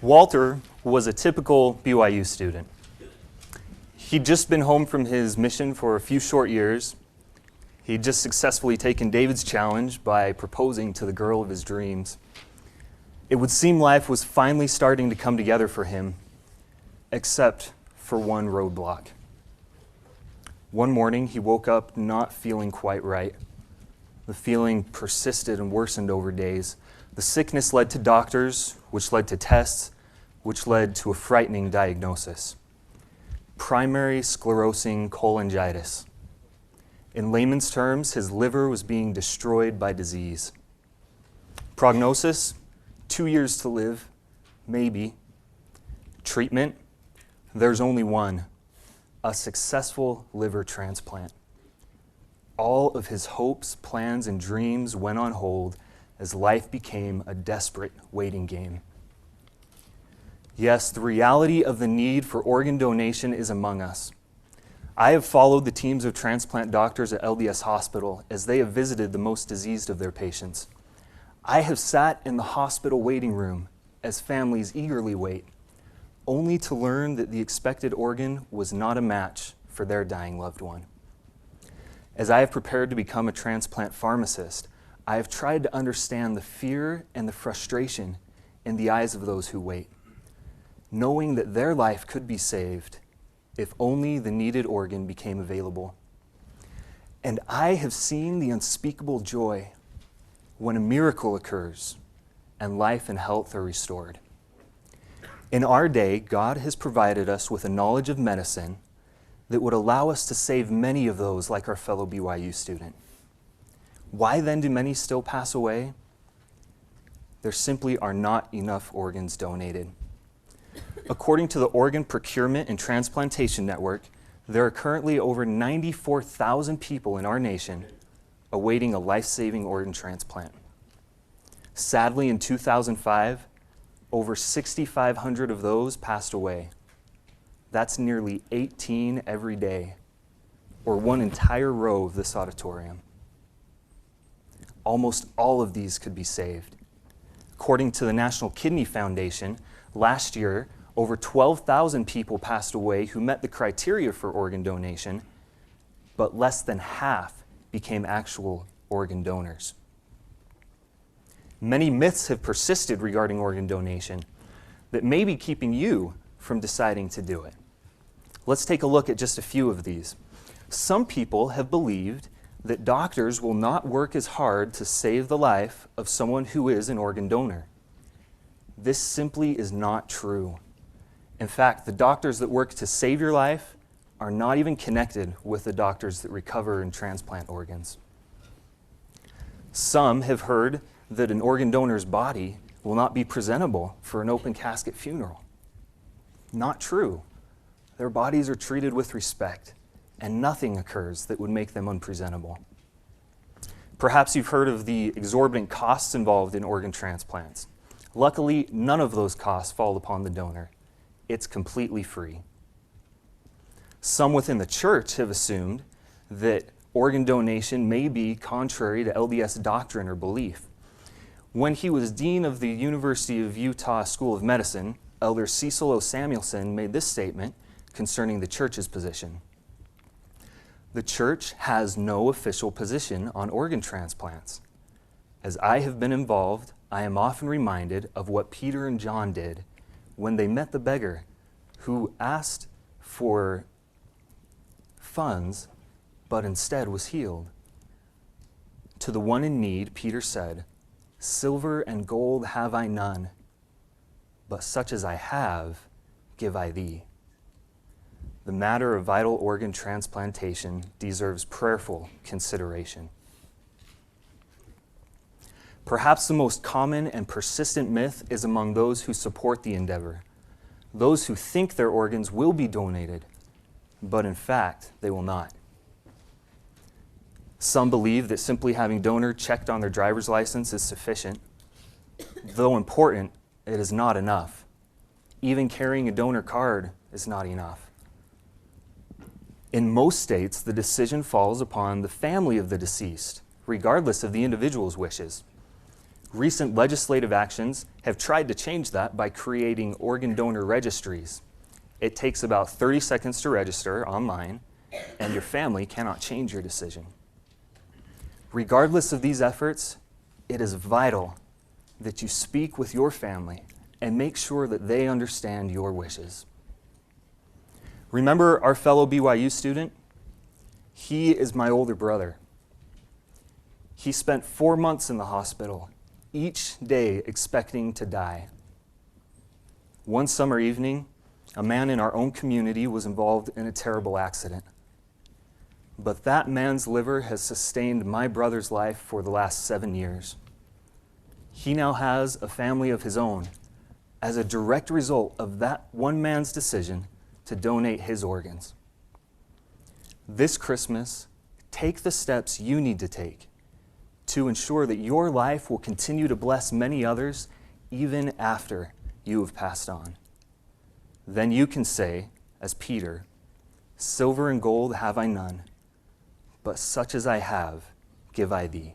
Walter was a typical BYU student. He'd just been home from his mission for a few short years. He'd just successfully taken David's challenge by proposing to the girl of his dreams. It would seem life was finally starting to come together for him, except for one roadblock. One morning, he woke up not feeling quite right. The feeling persisted and worsened over days. The sickness led to doctors, which led to tests, which led to a frightening diagnosis. Primary sclerosing cholangitis. In layman's terms, his liver was being destroyed by disease. Prognosis, 2 years to live, maybe. Treatment, there's only one, a successful liver transplant. All of his hopes, plans, and dreams went on hold as life became a desperate waiting game. Yes, the reality of the need for organ donation is among us. I have followed the teams of transplant doctors at LDS Hospital as they have visited the most diseased of their patients. I have sat in the hospital waiting room as families eagerly wait, only to learn that the expected organ was not a match for their dying loved one. As I have prepared to become a transplant pharmacist, I have tried to understand the fear and the frustration in the eyes of those who wait, knowing that their life could be saved if only the needed organ became available. And I have seen the unspeakable joy when a miracle occurs and life and health are restored. In our day, God has provided us with a knowledge of medicine that would allow us to save many of those like our fellow BYU student. Why then do many still pass away? There simply are not enough organs donated. According to the Organ Procurement and Transplantation Network, there are currently over 94,000 people in our nation awaiting a life-saving organ transplant. Sadly, in 2005, over 6,500 of those passed away. That's nearly 18 every day, or one entire row of this auditorium. Almost all of these could be saved. According to the National Kidney Foundation, last year, over 12,000 people passed away who met the criteria for organ donation, but less than half became actual organ donors. Many myths have persisted regarding organ donation that may be keeping you from deciding to do it. Let's take a look at just a few of these. Some people have believed that doctors will not work as hard to save the life of someone who is an organ donor. This simply is not true. In fact, the doctors that work to save your life are not even connected with the doctors that recover and transplant organs. Some have heard that an organ donor's body will not be presentable for an open casket funeral. Not true. Their bodies are treated with respect, and nothing occurs that would make them unpresentable. Perhaps you've heard of the exorbitant costs involved in organ transplants. Luckily, none of those costs fall upon the donor. It's completely free. Some within the church have assumed that organ donation may be contrary to LDS doctrine or belief. When he was dean of the University of Utah School of Medicine, Elder Cecil O. Samuelson made this statement concerning the church's position. The church has no official position on organ transplants. As I have been involved, I am often reminded of what Peter and John did when they met the beggar who asked for funds but instead was healed. To the one in need, Peter said, "Silver and gold have I none, but such as I have, give I thee." The matter of vital organ transplantation deserves prayerful consideration. Perhaps the most common and persistent myth is among those who support the endeavor, those who think their organs will be donated, but in fact, they will not. Some believe that simply having donor checked on their driver's license is sufficient. Though important, it is not enough. Even carrying a donor card is not enough. In most states, the decision falls upon the family of the deceased, regardless of the individual's wishes. Recent legislative actions have tried to change that by creating organ donor registries. It takes about 30 seconds to register online, and your family cannot change your decision. Regardless of these efforts, it is vital that you speak with your family and make sure that they understand your wishes. Remember our fellow BYU student? He is my older brother. He spent 4 months in the hospital, each day expecting to die. One summer evening, a man in our own community was involved in a terrible accident. But that man's liver has sustained my brother's life for the last 7 years. He now has a family of his own as a direct result of that one man's decision to donate his organs. This Christmas, take the steps you need to take to ensure that your life will continue to bless many others even after you have passed on. Then you can say, as Peter, "Silver and gold have I none, but such as I have give I thee."